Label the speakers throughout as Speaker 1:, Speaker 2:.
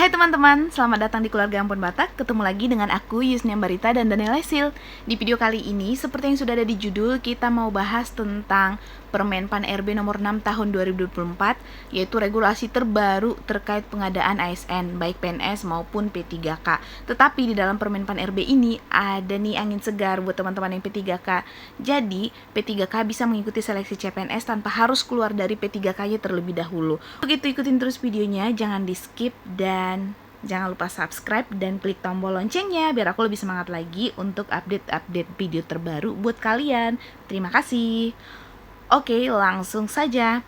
Speaker 1: Hai teman-teman, selamat datang di Keluarga Ampun Batak. Ketemu lagi dengan aku, Yusnia Barita dan Daniel Lesil. Di video kali ini, seperti yang sudah ada di judul, kita mau bahas tentang Permen Pan RB nomor 6 tahun 2024, yaitu regulasi terbaru terkait pengadaan ASN, baik PNS maupun P3K. Tetapi di dalam Permen Pan RB ini, ada nih angin segar buat teman-teman yang P3K. Jadi, P3K bisa mengikuti seleksi CPNS tanpa harus keluar dari P3K-nya terlebih dahulu. Begitu ikutin terus videonya, jangan di-skip dan jangan lupa subscribe dan klik tombol loncengnya biar aku lebih semangat lagi untuk update-update video terbaru buat kalian. Terima kasih. Oke, langsung saja.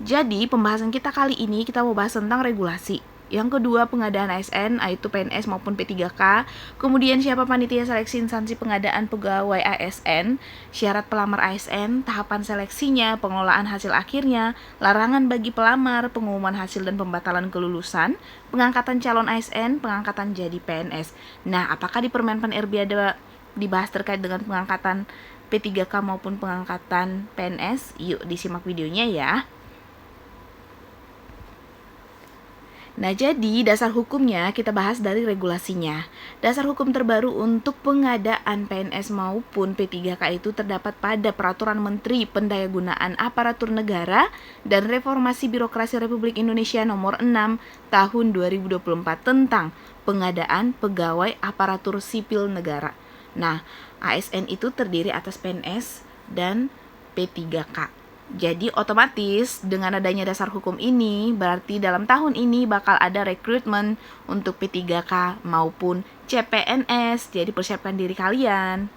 Speaker 1: Jadi, pembahasan kita kali ini kita mau bahas tentang regulasi. Yang kedua, pengadaan ASN, yaitu PNS maupun P3K. Kemudian, siapa panitia seleksi instansi pengadaan pegawai ASN, syarat pelamar ASN, tahapan seleksinya, pengelolaan hasil akhirnya, larangan bagi pelamar, pengumuman hasil dan pembatalan kelulusan, pengangkatan calon ASN, pengangkatan jadi PNS. Nah, apakah di Permen Pan RB ada dibahas terkait dengan pengangkatan P3K maupun pengangkatan PNS? Yuk disimak videonya ya. Nah, jadi dasar hukumnya kita bahas dari regulasinya. Dasar hukum terbaru untuk pengadaan PNS maupun P3K itu terdapat pada Peraturan Menteri Pendayagunaan Aparatur Negara dan Reformasi Birokrasi Republik Indonesia nomor 6 tahun 2024 tentang pengadaan pegawai aparatur sipil negara. Nah, ASN itu terdiri atas PNS dan P3K. Jadi otomatis dengan adanya dasar hukum ini, berarti dalam tahun ini bakal ada rekrutmen untuk P3K maupun CPNS. Jadi persiapkan diri kalian.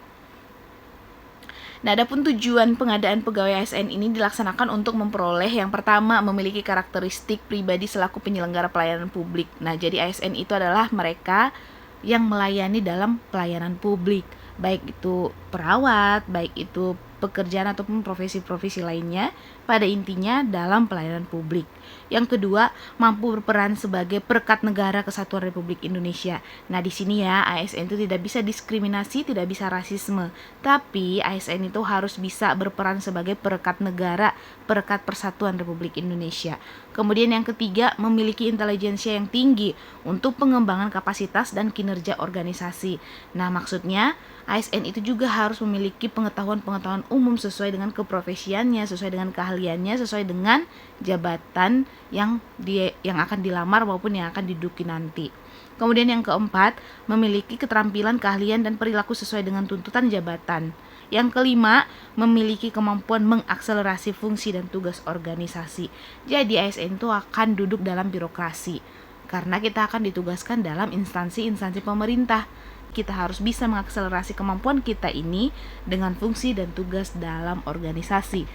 Speaker 1: Nah, adapun tujuan pengadaan pegawai ASN ini dilaksanakan untuk memperoleh yang pertama, memiliki karakteristik pribadi selaku penyelenggara pelayanan publik. Nah, jadi ASN itu adalah mereka yang melayani dalam pelayanan publik, baik itu perawat, baik itu pekerjaan ataupun profesi-profesi lainnya, pada intinya dalam pelayanan publik. Yang kedua, mampu berperan sebagai perekat negara kesatuan Republik Indonesia. Nah, di sini ya, ASN itu tidak bisa diskriminasi, tidak bisa rasisme, tapi ASN itu harus bisa berperan sebagai perekat negara, perekat persatuan Republik Indonesia. Kemudian yang ketiga, memiliki intelijensia yang tinggi untuk pengembangan kapasitas dan kinerja organisasi. Nah, maksudnya ASN itu juga harus memiliki pengetahuan-pengetahuan umum sesuai dengan keprofesiannya, sesuai dengan keahliannya, sesuai dengan jabatan yang akan dilamar maupun yang akan diduduki nanti. Kemudian yang keempat, memiliki keterampilan, keahlian, dan perilaku sesuai dengan tuntutan jabatan. Yang kelima, memiliki kemampuan mengakselerasi fungsi dan tugas organisasi. Jadi ASN itu akan duduk dalam birokrasi, karena kita akan ditugaskan dalam instansi-instansi pemerintah. Kita harus bisa mengakselerasi kemampuan kita ini dengan fungsi dan tugas dalam organisasi.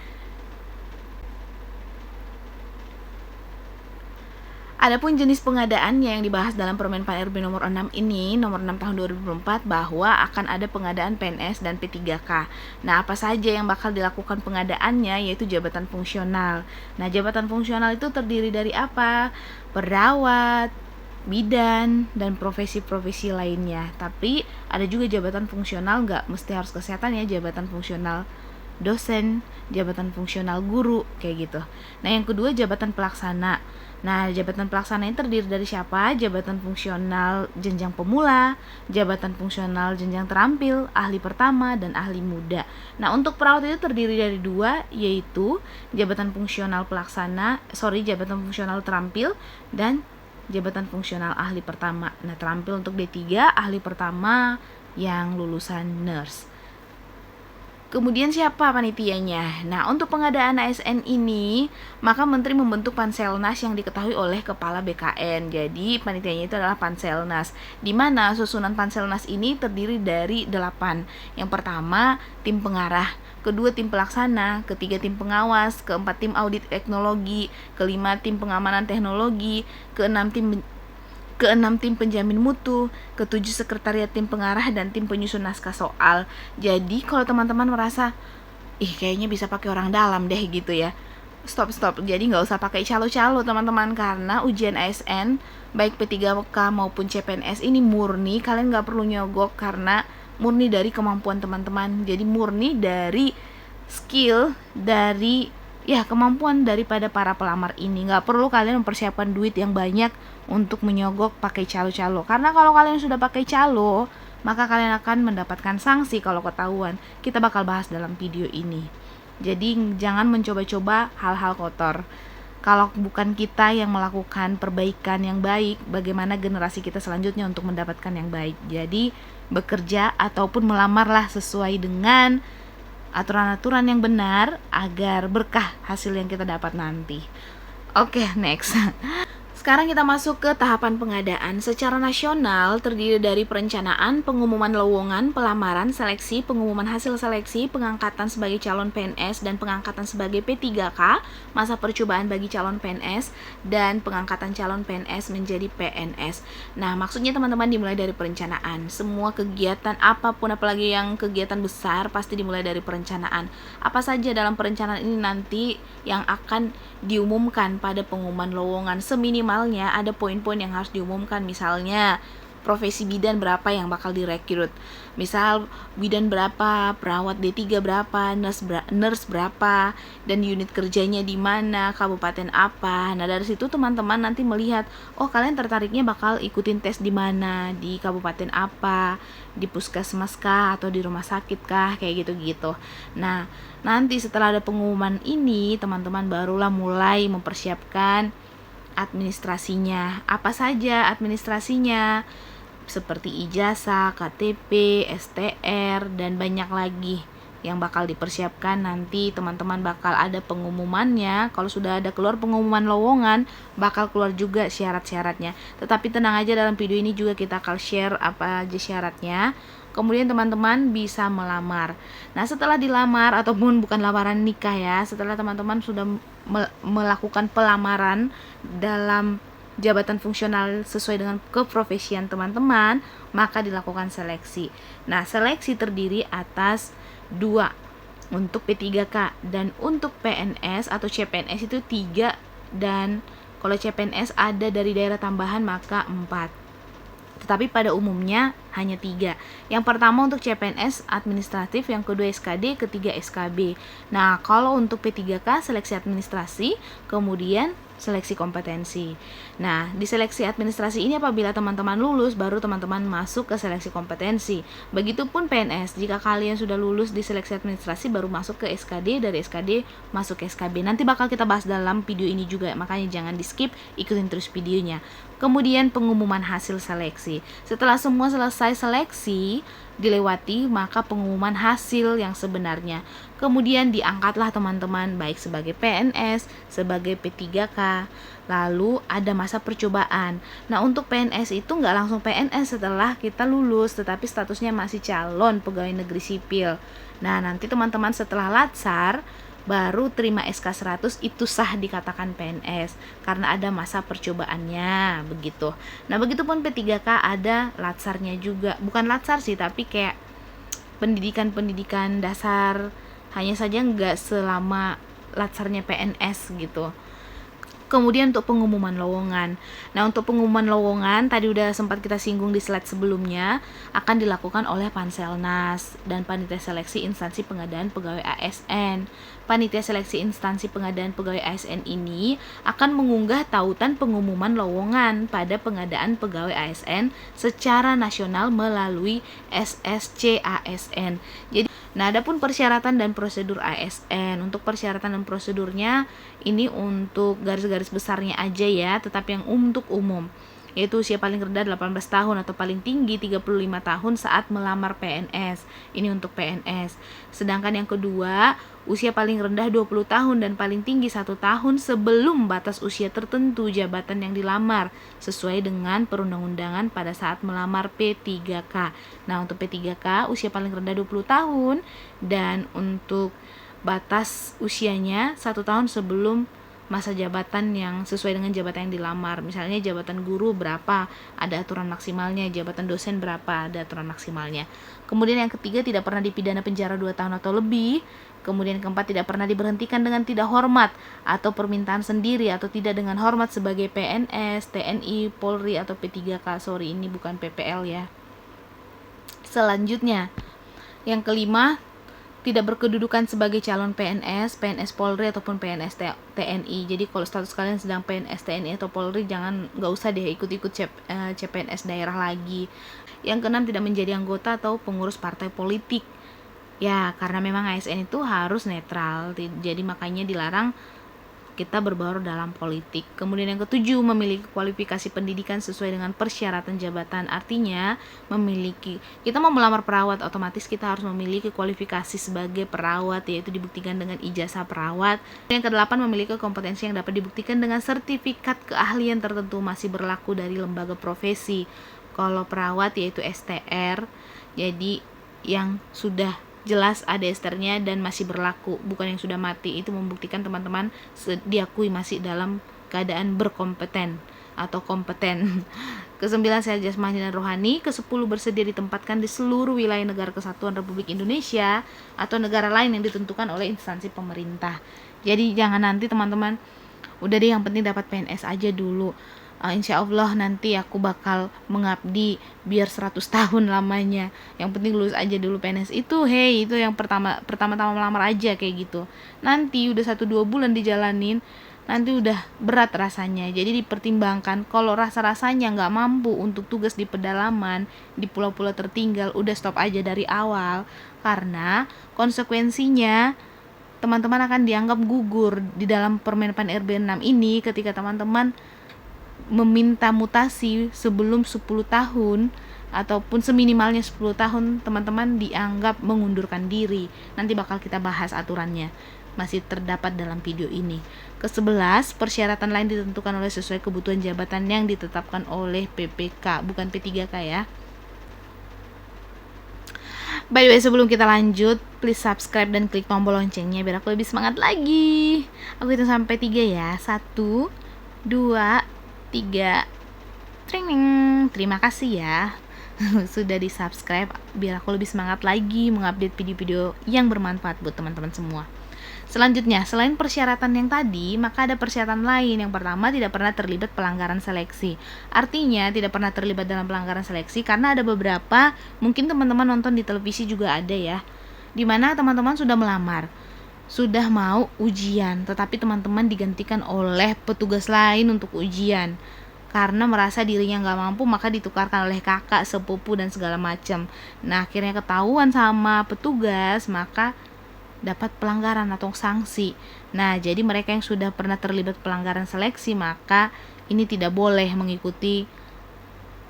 Speaker 1: Adapun jenis pengadaan yang dibahas dalam Permen Pan RB nomor 6 ini, nomor 6 tahun 2024, bahwa akan ada pengadaan PNS dan P3K. Nah, apa saja yang bakal dilakukan pengadaannya, yaitu jabatan fungsional. Nah, jabatan fungsional itu terdiri dari apa? Perawat, bidan, dan profesi-profesi lainnya. Tapi ada juga jabatan fungsional, nggak mesti harus kesehatan ya, jabatan fungsional dosen, jabatan fungsional guru, kayak gitu. Nah, yang kedua jabatan pelaksana. Nah, jabatan pelaksana ini terdiri dari siapa? Jabatan fungsional jenjang pemula, jabatan fungsional jenjang terampil, ahli pertama, dan ahli muda. Nah, untuk perawat itu terdiri dari dua, yaitu jabatan fungsional jabatan fungsional terampil dan jabatan fungsional ahli pertama. Nah, terampil untuk D3, ahli pertama yang lulusan nurse. Kemudian siapa panitianya? Nah, untuk pengadaan ASN ini, maka Menteri membentuk Panselnas yang diketahui oleh Kepala BKN. Jadi, panitianya itu adalah Panselnas, di mana susunan Panselnas ini terdiri dari 8. Yang pertama, tim pengarah, kedua tim pelaksana, ketiga tim pengawas, keempat tim audit teknologi, kelima tim pengamanan teknologi, keenam tim penjamin mutu, ketujuh sekretariat tim pengarah, dan tim penyusun naskah soal. Jadi kalau teman-teman merasa kayaknya bisa pakai orang dalam deh gitu ya, stop. Jadi nggak usah pakai calo-calo teman-teman, karena ujian ASN baik P3K maupun CPNS ini murni, kalian nggak perlu nyogok karena murni dari kemampuan teman-teman. Jadi murni dari skill, dari ya kemampuan daripada para pelamar ini. Nggak perlu kalian mempersiapkan duit yang banyak untuk menyogok pakai calo-calo, karena kalau kalian sudah pakai calo, maka kalian akan mendapatkan sanksi kalau ketahuan. Kita bakal bahas dalam video ini. Jadi jangan mencoba-coba hal-hal kotor. Kalau bukan kita yang melakukan perbaikan yang baik, bagaimana generasi kita selanjutnya untuk mendapatkan yang baik? Jadi bekerja ataupun melamarlah sesuai dengan aturan-aturan yang benar agar berkah hasil yang kita dapat nanti. Oke, next. Sekarang kita masuk ke tahapan pengadaan. Secara nasional terdiri dari perencanaan, pengumuman lowongan, pelamaran, seleksi, pengumuman hasil seleksi, pengangkatan sebagai calon PNS dan pengangkatan sebagai P3K, masa percobaan bagi calon PNS, dan pengangkatan calon PNS menjadi PNS. Nah, maksudnya teman-teman dimulai dari perencanaan. Semua kegiatan apapun, apalagi yang kegiatan besar, pasti dimulai dari perencanaan. Apa saja dalam perencanaan ini nanti yang akan diumumkan pada pengumuman lowongan? Seminimalnya ada poin-poin yang harus diumumkan, misalnya profesi bidan berapa yang bakal direkrut, misal bidan berapa, perawat D3 berapa, nurse berapa, dan unit kerjanya di mana, kabupaten apa. Nah, dari situ teman-teman nanti melihat, oh kalian tertariknya bakal ikutin tes di mana, di kabupaten apa, di puskesmas kah, atau di rumah sakit kah, kayak gitu-gitu. Nah, nanti setelah ada pengumuman ini, teman-teman barulah mulai mempersiapkan administrasinya. Apa saja administrasinya? Seperti ijazah, KTP, STR, dan banyak lagi yang bakal dipersiapkan. Nanti teman-teman bakal ada pengumumannya. Kalau sudah ada keluar pengumuman lowongan, bakal keluar juga syarat-syaratnya. Tetapi tenang aja, dalam video ini juga kita akan share apa aja syaratnya. Kemudian teman-teman bisa melamar. Nah, setelah dilamar, ataupun bukan lamaran nikah ya, setelah teman-teman sudah melakukan pelamaran dalam jabatan fungsional sesuai dengan keprofesian teman-teman, maka dilakukan seleksi. Nah, seleksi terdiri atas 2 untuk P3K, dan untuk PNS atau CPNS itu 3, dan kalau CPNS ada dari daerah tambahan maka 4. Tetapi pada umumnya hanya 3. Yang pertama untuk CPNS administratif, yang kedua SKD, ketiga SKB. Nah, kalau untuk P3K seleksi administrasi, kemudian seleksi kompetensi. Nah, di seleksi administrasi ini apabila teman-teman lulus, baru teman-teman masuk ke seleksi kompetensi. Begitupun PNS, jika kalian sudah lulus di seleksi administrasi, baru masuk ke SKD, dari SKD masuk ke SKB. Nanti bakal kita bahas dalam video ini juga, makanya jangan di skip, ikutin terus videonya. Kemudian pengumuman hasil seleksi. Setelah semua selesai seleksi dilewati, maka pengumuman hasil yang sebenarnya. Kemudian diangkatlah teman-teman, baik sebagai PNS, sebagai P3K. Lalu ada masa percobaan. Nah, untuk PNS itu nggak langsung PNS setelah kita lulus, tetapi statusnya masih calon pegawai negeri sipil. Nah, nanti teman-teman setelah latsar baru terima SK 100, itu sah dikatakan PNS karena ada masa percobaannya, begitu. Nah, begitupun P3K ada latsarnya juga. Bukan latsar sih, tapi kayak pendidikan dasar, hanya saja nggak selama latsarnya PNS gitu. Kemudian untuk pengumuman lowongan. Nah, untuk pengumuman lowongan tadi udah sempat kita singgung di slide sebelumnya, akan dilakukan oleh Panselnas dan Panitia Seleksi Instansi Pengadaan Pegawai ASN. Panitia Seleksi Instansi Pengadaan Pegawai ASN ini akan mengunggah tautan pengumuman lowongan pada pengadaan pegawai ASN secara nasional melalui SSC ASN. Jadi, nah, adapun persyaratan dan prosedur ASN. Untuk persyaratan dan prosedurnya ini untuk garis-garis besarnya aja ya, tetapi yang untuk umum yaitu usia paling rendah 18 tahun atau paling tinggi 35 tahun saat melamar PNS. Ini untuk PNS. Sedangkan yang kedua, usia paling rendah 20 tahun dan paling tinggi 1 tahun sebelum batas usia tertentu jabatan yang dilamar sesuai dengan perundang-undangan pada saat melamar P3K. Nah, untuk P3K usia paling rendah 20 tahun, dan untuk batas usianya 1 tahun sebelum masa jabatan yang sesuai dengan jabatan yang dilamar. Misalnya jabatan guru berapa, ada aturan maksimalnya, jabatan dosen berapa, ada aturan maksimalnya. Kemudian yang ketiga, tidak pernah dipidana penjara 2 tahun atau lebih. Kemudian keempat, tidak pernah diberhentikan dengan tidak hormat atau permintaan sendiri atau tidak dengan hormat sebagai PNS, TNI, Polri atau P3K. Sorry, ini bukan PPL ya. Selanjutnya, yang kelima, tidak berkedudukan sebagai calon PNS, PNS Polri ataupun PNS TNI. Jadi kalau status kalian sedang PNS TNI atau Polri, nggak usah deh ikut-ikut CPNS daerah lagi. Yang keenam, tidak menjadi anggota atau pengurus partai politik. Ya, karena memang ASN itu harus netral, jadi makanya dilarang kita berbaur dalam politik. Kemudian yang ketujuh, memiliki kualifikasi pendidikan sesuai dengan persyaratan jabatan. Artinya kita mau melamar perawat, otomatis kita harus memiliki kualifikasi sebagai perawat, yaitu dibuktikan dengan ijazah perawat. Yang kedelapan, memiliki kompetensi yang dapat dibuktikan dengan sertifikat keahlian tertentu, masih berlaku dari lembaga profesi. Kalau perawat yaitu STR, jadi yang sudah jelas ada esternya dan masih berlaku, bukan yang sudah mati. Itu membuktikan teman-teman diakui masih dalam keadaan berkompeten atau kompeten. Ke-9, sehat jasmani dan rohani. Ke-10, bersedia ditempatkan di seluruh wilayah negara kesatuan Republik Indonesia atau negara lain yang ditentukan oleh instansi pemerintah. Jadi jangan nanti teman-teman, udah deh yang penting dapat PNS aja dulu. Insya Allah nanti aku bakal mengabdi biar 100 tahun lamanya, yang penting lulus aja dulu PNS. Itu yang pertama-tama melamar aja kayak gitu. Nanti udah 1-2 bulan dijalanin, nanti udah berat rasanya. Jadi dipertimbangkan, kalau rasa-rasanya nggak mampu untuk tugas di pedalaman, di pulau-pulau tertinggal, udah stop aja dari awal. Karena konsekuensinya teman-teman akan dianggap gugur di dalam Permenpan RB 6 ini ketika teman-teman meminta mutasi sebelum 10 tahun ataupun seminimalnya 10 tahun teman-teman dianggap mengundurkan diri. Nanti bakal kita bahas aturannya, masih terdapat dalam video ini. Ke-11, persyaratan lain ditentukan oleh sesuai kebutuhan jabatan yang ditetapkan oleh PPK, bukan P3K ya. By the way, sebelum kita lanjut, please subscribe dan klik tombol loncengnya biar aku lebih semangat lagi. Aku hitung sampai 3 ya. 1, 2, 3. Terima kasih ya sudah di subscribe biar aku lebih semangat lagi mengupdate video-video yang bermanfaat buat teman-teman semua. Selanjutnya, selain persyaratan yang tadi, maka ada persyaratan lain. Yang pertama, tidak pernah terlibat pelanggaran seleksi. Artinya tidak pernah terlibat dalam pelanggaran seleksi karena ada beberapa, mungkin teman-teman nonton di televisi juga ada ya, dimana teman-teman sudah melamar, sudah mau ujian, tetapi teman-teman digantikan oleh petugas lain untuk ujian. Karena merasa dirinya nggak mampu, maka ditukarkan oleh kakak, sepupu, dan segala macam. Nah, akhirnya ketahuan sama petugas, maka dapat pelanggaran atau sanksi. Nah, jadi mereka yang sudah pernah terlibat pelanggaran seleksi, maka ini tidak boleh mengikuti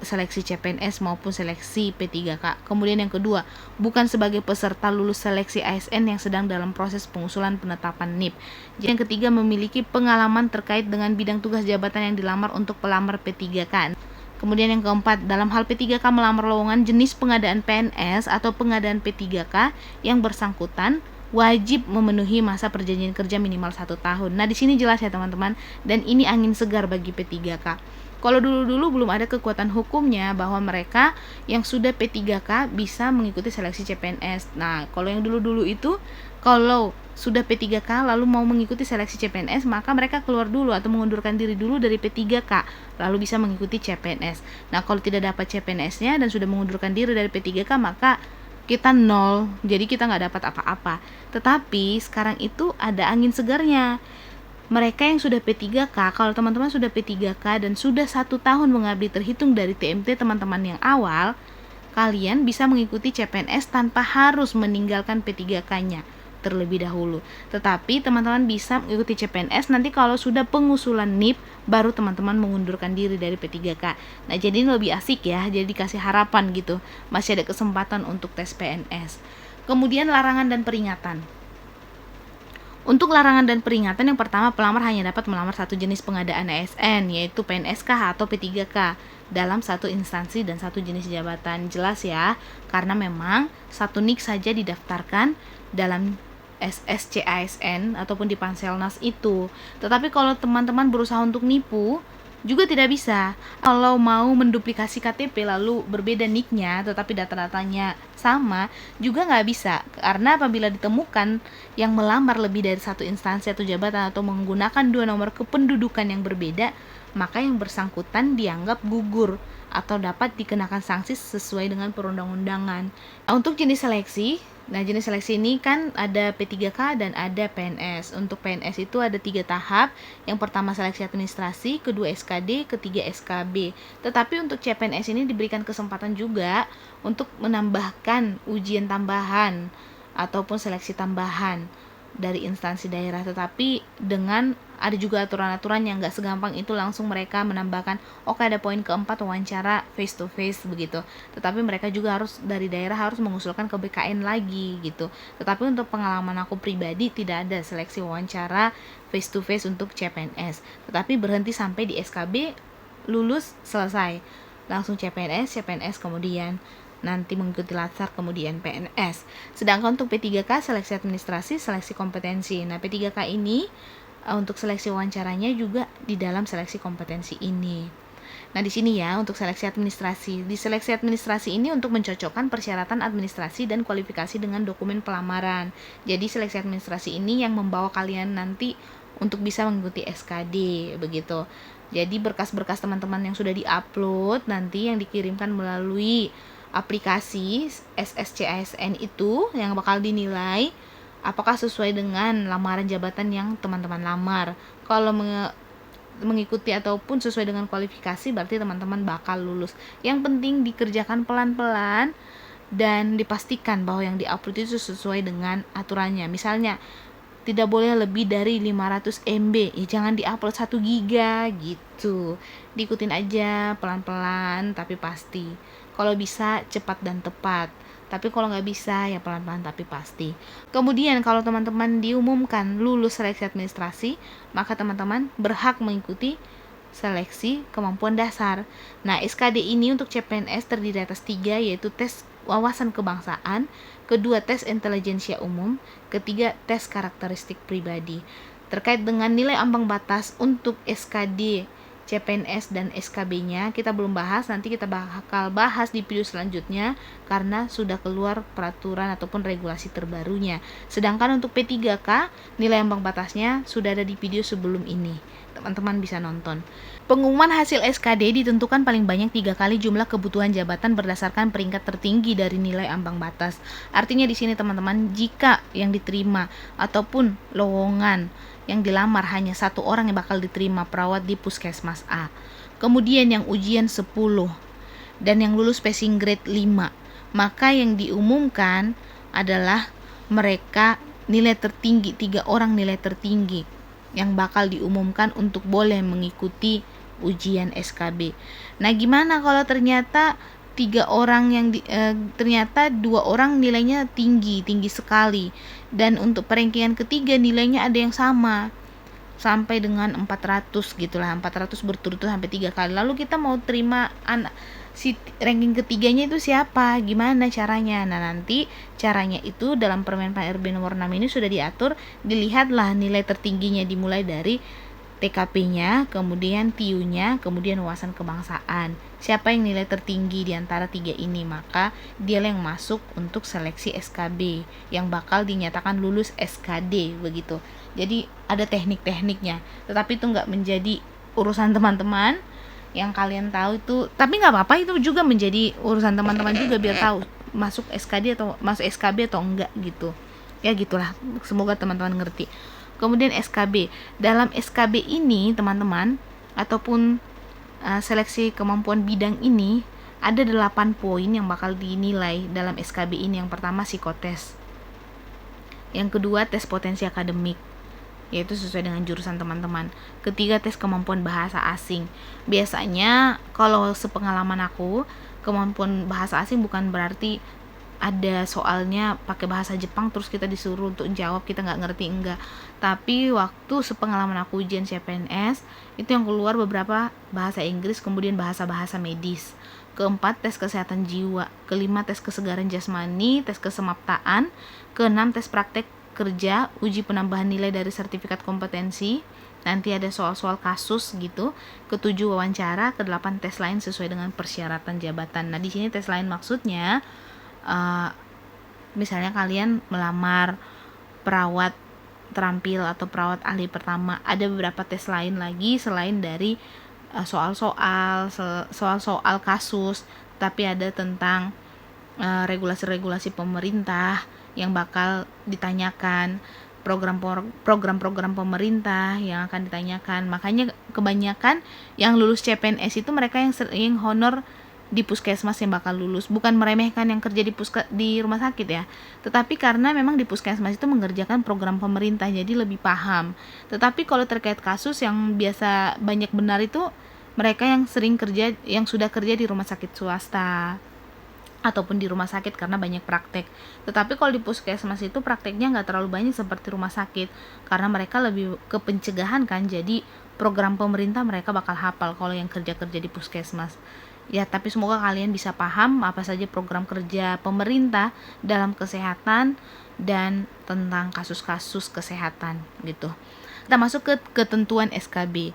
Speaker 1: seleksi CPNS maupun seleksi P3K. Kemudian yang kedua, bukan sebagai peserta lulus seleksi ASN yang sedang dalam proses pengusulan penetapan NIP. Jadi yang ketiga, memiliki pengalaman terkait dengan bidang tugas jabatan yang dilamar untuk pelamar P3K. Kemudian yang keempat, dalam hal P3K melamar lowongan jenis pengadaan PNS atau pengadaan P3K yang bersangkutan wajib memenuhi masa perjanjian kerja minimal 1 tahun. Nah, di sini jelas ya teman-teman, dan ini angin segar bagi P3K. Kalau dulu-dulu belum ada kekuatan hukumnya bahwa mereka yang sudah P3K bisa mengikuti seleksi CPNS. Nah, kalau yang dulu-dulu itu, kalau sudah P3K lalu mau mengikuti seleksi CPNS, maka mereka keluar dulu atau mengundurkan diri dulu dari P3K, lalu bisa mengikuti CPNS. Nah, kalau tidak dapat CPNS-nya dan sudah mengundurkan diri dari P3K, maka kita nol, jadi kita nggak dapat apa-apa. Tetapi sekarang itu ada angin segarnya. Mereka yang sudah P3K, kalau teman-teman sudah P3K dan sudah 1 tahun mengabdi terhitung dari TMT teman-teman yang awal, kalian bisa mengikuti CPNS tanpa harus meninggalkan P3K-nya terlebih dahulu. Tetapi teman-teman bisa mengikuti CPNS nanti kalau sudah pengusulan NIP, baru teman-teman mengundurkan diri dari P3K. Nah, jadi ini lebih asik ya, jadi dikasih harapan gitu, masih ada kesempatan untuk tes PNS. Kemudian larangan dan peringatan. Untuk larangan dan peringatan, yang pertama, pelamar hanya dapat melamar satu jenis pengadaan ASN, yaitu PNSK atau P3K, dalam satu instansi dan satu jenis jabatan. Jelas ya, karena memang satu NIK saja didaftarkan dalam SSCASN ataupun di Panselnas itu. Tetapi kalau teman-teman berusaha untuk nipu, juga tidak bisa. Kalau mau menduplikasi KTP lalu berbeda NIK-nya tetapi data-datanya sama, juga nggak bisa. Karena apabila ditemukan yang melamar lebih dari satu instansi atau jabatan atau menggunakan 2 nomor kependudukan yang berbeda, maka yang bersangkutan dianggap gugur atau dapat dikenakan sanksi sesuai dengan perundang-undangan. Untuk jenis seleksi, Nah, jenis seleksi ini kan ada P3K dan ada PNS. Untuk PNS itu ada 3 tahap. Yang pertama seleksi administrasi, kedua SKD, ketiga SKB. Tetapi untuk CPNS ini diberikan kesempatan juga untuk menambahkan ujian tambahan ataupun seleksi tambahan dari instansi daerah, tetapi dengan ada juga aturan-aturan yang nggak segampang itu langsung mereka menambahkan oke ada poin keempat wawancara face to face begitu, tetapi mereka juga harus dari daerah harus mengusulkan ke BKN lagi gitu. Tetapi untuk pengalaman aku pribadi tidak ada seleksi wawancara face to face untuk CPNS, tetapi berhenti sampai di SKB, lulus selesai langsung CPNS kemudian nanti mengikuti latsar kemudian PNS. Sedangkan untuk P3K seleksi administrasi, seleksi kompetensi. Nah, P3K ini untuk seleksi wawancaranya juga di dalam seleksi kompetensi ini. Nah, di sini ya untuk seleksi administrasi. Di seleksi administrasi ini untuk mencocokkan persyaratan administrasi dan kualifikasi dengan dokumen pelamaran. Jadi seleksi administrasi ini yang membawa kalian nanti untuk bisa mengikuti SKD begitu. Jadi berkas-berkas teman-teman yang sudah diupload nanti yang dikirimkan melalui aplikasi SSCASN itu yang bakal dinilai apakah sesuai dengan lamaran jabatan yang teman-teman lamar. Kalau mengikuti ataupun sesuai dengan kualifikasi berarti teman-teman bakal lulus. Yang penting dikerjakan pelan-pelan dan dipastikan bahwa yang diupload itu sesuai dengan aturannya. Misalnya tidak boleh lebih dari 500 MB, ya jangan diupload 1 giga gitu. Diikutin aja pelan-pelan tapi pasti. Kalau bisa cepat dan tepat, tapi kalau nggak bisa ya pelan-pelan tapi pasti. Kemudian kalau teman-teman diumumkan lulus seleksi administrasi, maka teman-teman berhak mengikuti seleksi kemampuan dasar. Nah, SKD ini untuk CPNS terdiri atas 3, yaitu tes wawasan kebangsaan, kedua tes intelijensia umum, ketiga tes karakteristik pribadi. Terkait dengan nilai ambang batas untuk SKD, CPNS dan SKB-nya kita belum bahas, nanti kita bakal bahas di video selanjutnya karena sudah keluar peraturan ataupun regulasi terbarunya. Sedangkan untuk P3K nilai ambang batasnya sudah ada di video sebelum ini, teman-teman bisa nonton. Pengumuman hasil SKD ditentukan paling banyak 3 kali jumlah kebutuhan jabatan berdasarkan peringkat tertinggi dari nilai ambang batas. Artinya di sini teman-teman, jika yang diterima ataupun lowongan yang dilamar hanya 1 orang yang bakal diterima perawat di Puskesmas A. Kemudian yang ujian 10 dan yang lulus passing grade 5. Maka yang diumumkan adalah mereka nilai tertinggi, 3 orang nilai tertinggi yang bakal diumumkan untuk boleh mengikuti ujian SKB. Nah, gimana kalau ternyata 3 orang yang ternyata 2 orang nilainya tinggi sekali, dan untuk perankingan ketiga nilainya ada yang sama sampai dengan 400 gitulah, 400 berturut-turut sampai 3 kali. Lalu kita mau terima si ranking ketiganya itu siapa? Gimana caranya? Nah, nanti caranya itu dalam Permen PAN-RB nomor 6 ini sudah diatur, dilihatlah nilai tertingginya dimulai dari TKP-nya, kemudian TIU-nya, kemudian wawasan kebangsaan. Siapa yang nilai tertinggi di antara 3 ini, maka dia yang masuk untuk seleksi SKB yang bakal dinyatakan lulus SKD begitu. Jadi ada teknik-tekniknya, tetapi itu nggak menjadi urusan teman-teman. Yang kalian tahu itu, tapi nggak apa-apa, itu juga menjadi urusan teman-teman juga biar tahu masuk SKD atau masuk SKB atau enggak gitu. Ya gitulah, semoga teman-teman ngerti. Kemudian SKB. Dalam SKB ini teman-teman ataupun seleksi kemampuan bidang ini ada 8 poin yang bakal dinilai dalam SKB ini. Yang pertama psikotes. Yang kedua tes potensi akademik, yaitu sesuai dengan jurusan teman-teman. Ketiga tes kemampuan bahasa asing. Biasanya kalau sepengalaman aku, kemampuan bahasa asing bukan berarti ada soalnya pakai bahasa Jepang terus kita disuruh untuk jawab kita nggak ngerti, enggak. Tapi waktu sepengalaman aku ujian CPNS itu yang keluar beberapa bahasa Inggris, kemudian bahasa-bahasa medis. Keempat tes kesehatan jiwa. Kelima tes kesegaran jasmani, tes kesemaptaan. Keenam tes praktek kerja, uji penambahan nilai dari sertifikat kompetensi. Nanti ada soal-soal kasus gitu. Ketujuh wawancara. Kedelapan tes lain sesuai dengan persyaratan jabatan. Nah, di sini tes lain maksudnya misalnya kalian melamar perawat terampil atau perawat ahli pertama, ada beberapa tes lain lagi selain dari soal-soal kasus, tapi ada tentang regulasi-regulasi pemerintah yang bakal ditanyakan, program-program pemerintah yang akan ditanyakan. Makanya kebanyakan yang lulus CPNS itu mereka yang sering honor di puskesmas yang bakal lulus. Bukan meremehkan yang kerja di rumah sakit ya, tetapi karena memang di puskesmas itu mengerjakan program pemerintah, jadi lebih paham. Tetapi kalau terkait kasus yang biasa banyak benar itu mereka yang sering kerja, yang sudah kerja di rumah sakit swasta ataupun di rumah sakit karena banyak praktek. Tetapi kalau di puskesmas itu prakteknya nggak terlalu banyak seperti rumah sakit, karena mereka lebih ke pencegahan kan, jadi program pemerintah mereka bakal hafal kalau yang kerja-kerja di puskesmas. Ya, tapi semoga kalian bisa paham apa saja program kerja pemerintah dalam kesehatan dan tentang kasus-kasus kesehatan gitu. Kita masuk ke ketentuan SKB.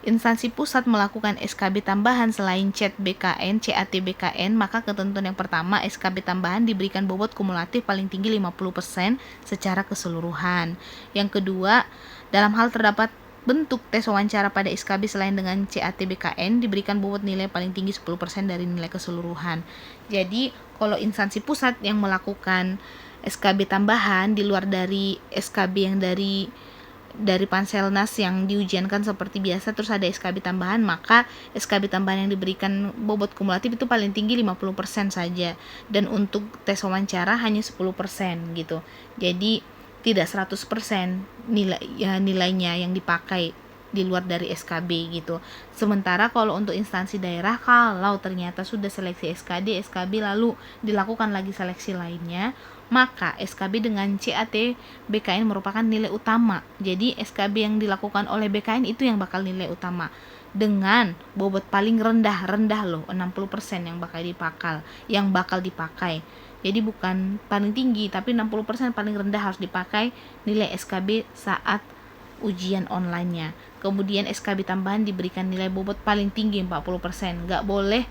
Speaker 1: Instansi pusat melakukan SKB tambahan selain CAT-BKN, maka ketentuan yang pertama, SKB tambahan diberikan bobot kumulatif paling tinggi 50% secara keseluruhan. Yang kedua, dalam hal terdapat bentuk tes wawancara pada SKB selain dengan CAT-BKN diberikan bobot nilai paling tinggi 10% dari nilai keseluruhan. Jadi, kalau instansi pusat yang melakukan SKB tambahan di luar dari SKB yang dari Panselnas yang diujiankan seperti biasa, terus ada SKB tambahan, maka SKB tambahan yang diberikan bobot kumulatif itu paling tinggi 50% saja, dan untuk tes wawancara hanya 10% gitu. Jadi tidak 100% nilainya yang dipakai di luar dari SKB gitu. Sementara kalau untuk instansi daerah, kalau ternyata sudah seleksi SKB lalu dilakukan lagi seleksi lainnya, maka SKB dengan CAT BKN merupakan nilai utama. Jadi SKB yang dilakukan oleh BKN itu yang bakal nilai utama dengan bobot paling rendah loh, 60% yang bakal dipakai. Jadi bukan paling tinggi, tapi 60% paling rendah harus dipakai nilai SKB saat ujian online-nya. Kemudian SKB tambahan diberikan nilai bobot paling tinggi 40%, nggak boleh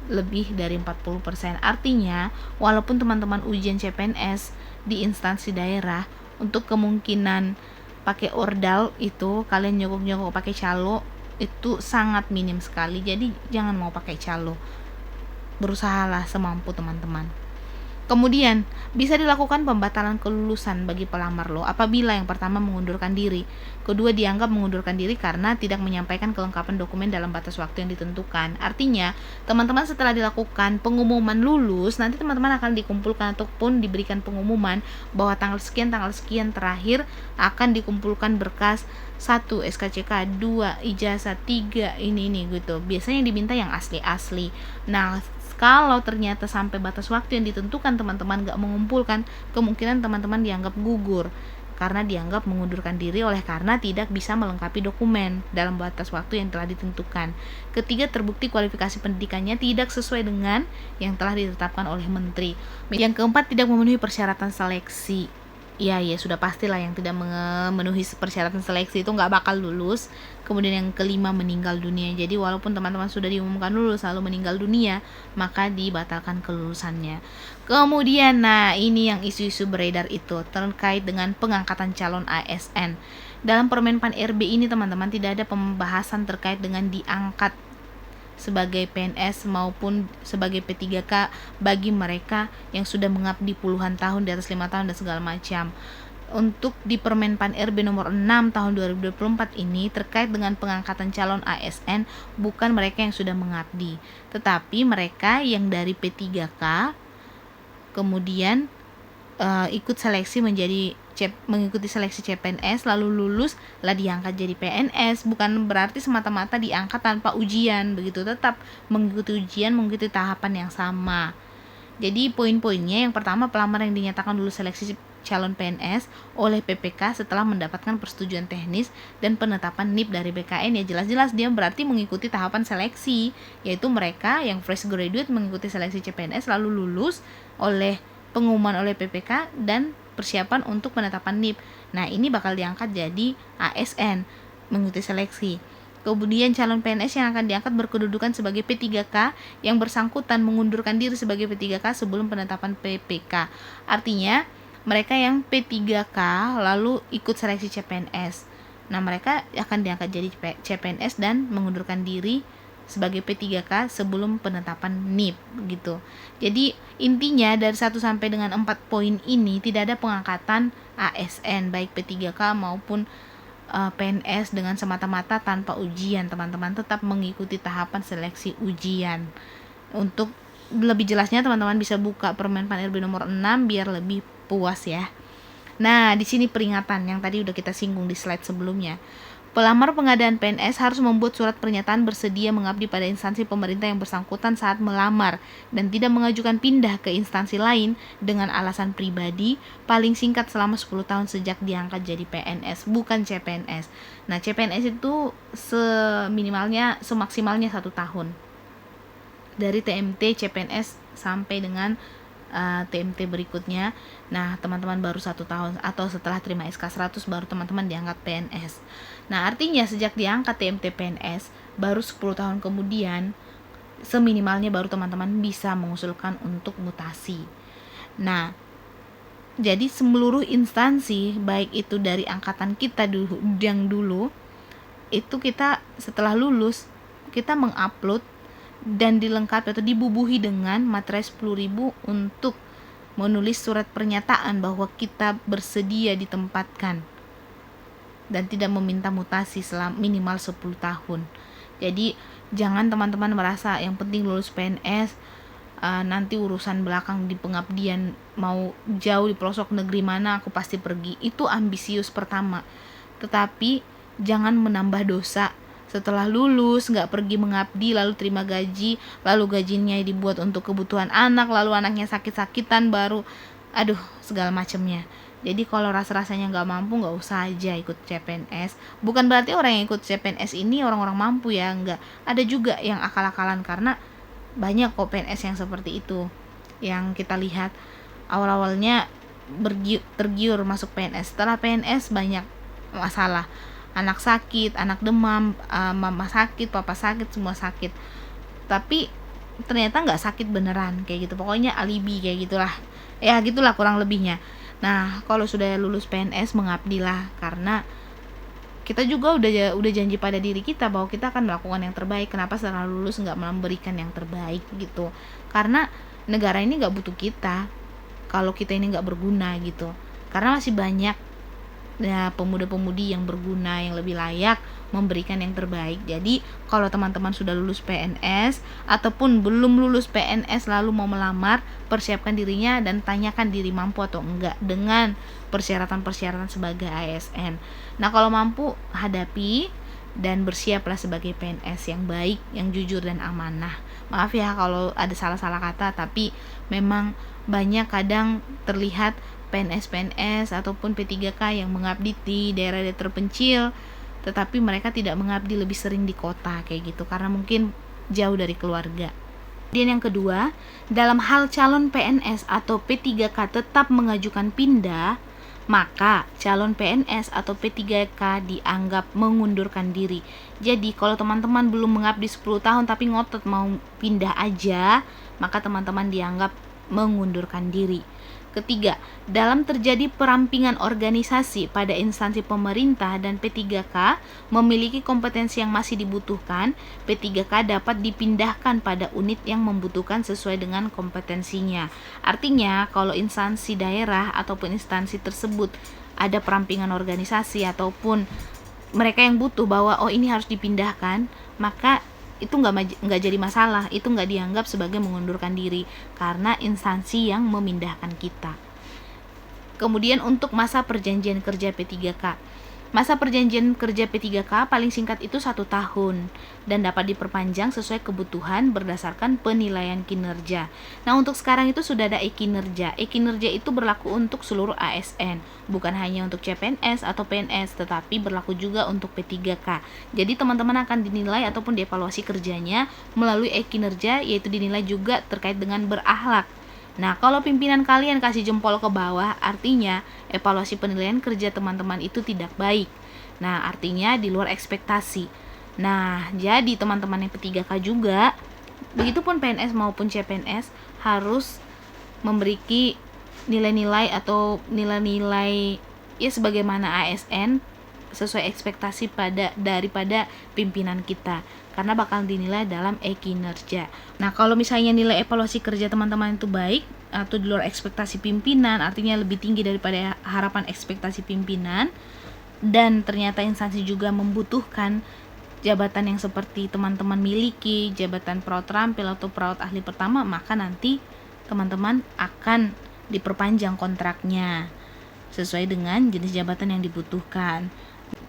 Speaker 1: lebih dari 40%. Artinya, walaupun teman-teman ujian CPNS di instansi daerah, untuk kemungkinan pakai ordal itu kalian nyogok-nyogok pakai calo itu sangat minim sekali. Jadi jangan mau pakai calo. Berusahalah semampu teman-teman. Kemudian, bisa dilakukan pembatalan kelulusan bagi pelamar lo apabila yang pertama mengundurkan diri, kedua dianggap mengundurkan diri karena tidak menyampaikan kelengkapan dokumen dalam batas waktu yang ditentukan. Artinya, teman-teman setelah dilakukan pengumuman lulus, nanti teman-teman akan dikumpulkan ataupun diberikan pengumuman bahwa tanggal sekian terakhir akan dikumpulkan berkas 1 SKCK, 2 ijazah, 3 ini gitu. Biasanya yang diminta yang asli-asli. Nah, kalau ternyata sampai batas waktu yang ditentukan teman-teman gak mengumpulkan, kemungkinan teman-teman dianggap gugur karena dianggap mengundurkan diri oleh karena tidak bisa melengkapi dokumen dalam batas waktu yang telah ditentukan. Ketiga, terbukti kualifikasi pendidikannya tidak sesuai dengan yang telah ditetapkan oleh menteri. Yang keempat, tidak memenuhi persyaratan seleksi. Ya sudah pastilah yang tidak memenuhi persyaratan seleksi itu nggak bakal lulus. Kemudian yang kelima, meninggal dunia. Jadi walaupun teman-teman sudah diumumkan lulus lalu meninggal dunia, maka dibatalkan kelulusannya. Kemudian ini yang isu-isu beredar itu terkait dengan pengangkatan calon ASN. Dalam Permenpan RB ini teman-teman tidak ada pembahasan terkait dengan diangkat sebagai PNS maupun sebagai P3K bagi mereka yang sudah mengabdi puluhan tahun, di atas 5 tahun dan segala macam. Untuk di Permenpan RB nomor 6 tahun 2024 ini terkait dengan pengangkatan calon ASN bukan mereka yang sudah mengabdi, tetapi mereka yang dari P3K kemudian ikut seleksi mengikuti seleksi CPNS lalu lulus lah diangkat jadi PNS. Bukan berarti semata-mata diangkat tanpa ujian begitu, tetap mengikuti ujian, mengikuti tahapan yang sama. Jadi poin-poinnya, yang pertama, pelamar yang dinyatakan lulus seleksi calon PNS oleh PPK setelah mendapatkan persetujuan teknis dan penetapan NIP dari BKN, ya jelas-jelas dia berarti mengikuti tahapan seleksi, yaitu mereka yang fresh graduate mengikuti seleksi CPNS lalu lulus oleh pengumuman oleh PPK dan persiapan untuk penetapan NIP. Nah, ini bakal diangkat jadi ASN mengikuti seleksi. Kemudian calon PNS yang akan diangkat berkedudukan sebagai P3K yang bersangkutan mengundurkan diri sebagai P3K sebelum penetapan PPK. Artinya, mereka yang P3K lalu ikut seleksi CPNS. Nah, mereka akan diangkat jadi CPNS dan mengundurkan diri sebagai P3K sebelum penetapan NIP gitu. Jadi intinya dari 1 sampai dengan 4 poin ini tidak ada pengangkatan ASN baik P3K maupun PNS dengan semata-mata tanpa ujian. Teman-teman tetap mengikuti tahapan seleksi ujian. Untuk lebih jelasnya teman-teman bisa buka Permen PAN RB nomor 6 biar lebih puas ya. Nah, di sini peringatan yang tadi udah kita singgung di slide sebelumnya. Pelamar pengadaan PNS harus membuat surat pernyataan bersedia mengabdi pada instansi pemerintah yang bersangkutan saat melamar dan tidak mengajukan pindah ke instansi lain dengan alasan pribadi paling singkat selama 10 tahun sejak diangkat jadi PNS, bukan CPNS. Nah, CPNS itu semaksimalnya 1 tahun. Dari TMT CPNS sampai dengan TMT berikutnya. Nah, teman-teman baru 1 tahun atau setelah terima SK 100 baru teman-teman diangkat PNS. Nah, artinya sejak diangkat TMT PNS baru 10 tahun kemudian seminimalnya baru teman-teman bisa mengusulkan untuk mutasi. Nah, jadi seluruh instansi baik itu dari angkatan kita yang dulu itu kita setelah lulus kita mengupload dan dilengkapi atau dibubuhi dengan materai 10.000 untuk menulis surat pernyataan bahwa kita bersedia ditempatkan dan tidak meminta mutasi selama minimal 10 tahun. Jadi jangan teman-teman merasa yang penting lulus PNS, nanti urusan belakang di pengabdian mau jauh di pelosok negeri mana aku pasti pergi. Itu ambisius pertama. Tetapi jangan menambah dosa. Setelah lulus nggak pergi mengabdi lalu terima gaji, lalu gajinya dibuat untuk kebutuhan anak, lalu anaknya sakit-sakitan baru segala macamnya. Jadi kalau rasa-rasanya nggak mampu nggak usah aja ikut CPNS. Bukan berarti orang yang ikut CPNS ini orang-orang mampu ya, nggak. Ada juga yang akal-akalan karena banyak kok PNS yang seperti itu. Yang kita lihat awal-awalnya tergiur masuk PNS. Setelah PNS banyak masalah. Anak sakit, anak demam, mama sakit, papa sakit, semua sakit. Tapi ternyata nggak sakit beneran kayak gitu. Pokoknya alibi kayak gitulah. Ya gitulah kurang lebihnya. Nah, kalau sudah lulus PNS mengabdilah karena kita juga udah janji pada diri kita bahwa kita akan melakukan yang terbaik. Kenapa setelah lulus nggak memberikan yang terbaik gitu? Karena negara ini nggak butuh kita kalau kita ini nggak berguna gitu. Karena masih banyak ya pemuda-pemudi yang berguna, yang lebih layak memberikan yang terbaik. Jadi kalau teman-teman sudah lulus PNS ataupun belum lulus PNS lalu mau melamar, persiapkan dirinya dan tanyakan diri mampu atau enggak dengan persyaratan-persyaratan sebagai ASN. Nah, kalau mampu hadapi dan bersiaplah sebagai PNS yang baik, yang jujur dan amanah. Maaf ya kalau ada salah-salah kata, tapi memang banyak kadang terlihat PNS ataupun P3K yang mengabdi di daerah-daerah terpencil, tetapi mereka tidak mengabdi lebih sering di kota kayak gitu karena mungkin jauh dari keluarga. Dan yang kedua, dalam hal calon PNS atau P3K tetap mengajukan pindah, maka calon PNS atau P3K dianggap mengundurkan diri. Jadi kalau teman-teman belum mengabdi 10 tahun tapi ngotot mau pindah aja, maka teman-teman dianggap mengundurkan diri. Ketiga, dalam terjadi perampingan organisasi pada instansi pemerintah dan P3K memiliki kompetensi yang masih dibutuhkan, P3K dapat dipindahkan pada unit yang membutuhkan sesuai dengan kompetensinya. Artinya, kalau instansi daerah ataupun instansi tersebut ada perampingan organisasi ataupun mereka yang butuh bahwa ini harus dipindahkan, maka itu nggak jadi masalah, itu nggak dianggap sebagai mengundurkan diri karena instansi yang memindahkan kita. Kemudian untuk masa perjanjian kerja P3K, masa perjanjian kerja P3K paling singkat itu 1 tahun dan dapat diperpanjang sesuai kebutuhan berdasarkan penilaian kinerja. Nah, untuk sekarang itu sudah ada e-kinerja. E-kinerja itu berlaku untuk seluruh ASN, bukan hanya untuk CPNS atau PNS, tetapi berlaku juga untuk P3K. Jadi teman-teman akan dinilai ataupun dievaluasi kerjanya melalui e-kinerja, yaitu dinilai juga terkait dengan berakhlak. Nah, kalau pimpinan kalian kasih jempol ke bawah, artinya evaluasi penilaian kerja teman-teman itu tidak baik. Nah, artinya di luar ekspektasi. Nah, jadi teman-teman yang P3K juga, begitupun PNS maupun CPNS harus memiliki nilai-nilai atau nilai-nilai ya sebagaimana ASN sesuai ekspektasi daripada pimpinan kita, karena bakal dinilai dalam kinerja. Nah, kalau misalnya nilai evaluasi kerja teman-teman itu baik atau di luar ekspektasi pimpinan, artinya lebih tinggi daripada harapan ekspektasi pimpinan, dan ternyata instansi juga membutuhkan jabatan yang seperti teman-teman miliki, jabatan perawat terampil atau perawat ahli pertama, maka nanti teman-teman akan diperpanjang kontraknya sesuai dengan jenis jabatan yang dibutuhkan.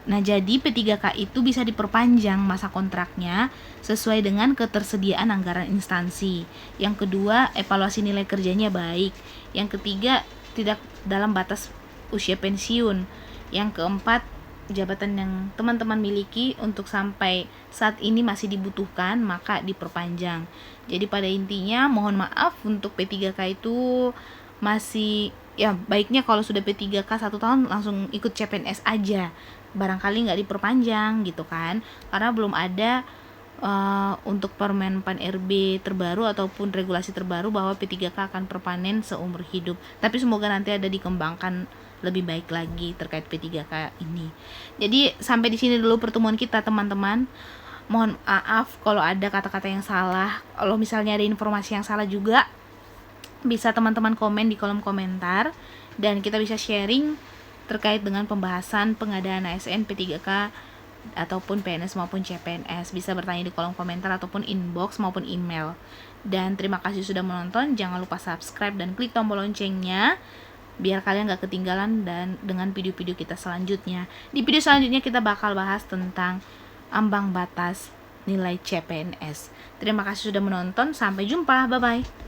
Speaker 1: Nah, jadi P3K itu bisa diperpanjang masa kontraknya sesuai dengan ketersediaan anggaran instansi. Yang kedua, evaluasi nilai kerjanya baik. Yang ketiga, tidak dalam batas usia pensiun. Yang keempat, jabatan yang teman-teman miliki untuk sampai saat ini masih dibutuhkan, maka diperpanjang. Jadi pada intinya mohon maaf untuk P3K itu masih, ya baiknya kalau sudah P3K 1 tahun langsung ikut CPNS aja, barangkali nggak diperpanjang gitu kan, karena belum ada untuk Permen PAN RB terbaru ataupun regulasi terbaru bahwa P3K akan permanen seumur hidup. Tapi semoga nanti ada dikembangkan lebih baik lagi terkait P3K ini. Jadi sampai di sini dulu pertemuan kita teman-teman. Mohon maaf kalau ada kata-kata yang salah. Kalau misalnya ada informasi yang salah juga, bisa teman-teman komen di kolom komentar dan kita bisa sharing terkait dengan pembahasan pengadaan ASN P3K ataupun PNS maupun CPNS. Bisa bertanya di kolom komentar ataupun inbox maupun email. Dan terima kasih sudah menonton. Jangan lupa subscribe dan klik tombol loncengnya biar kalian gak ketinggalan dan dengan video-video kita selanjutnya. Di video selanjutnya kita bakal bahas tentang ambang batas nilai CPNS. Terima kasih sudah menonton. Sampai jumpa. Bye-bye.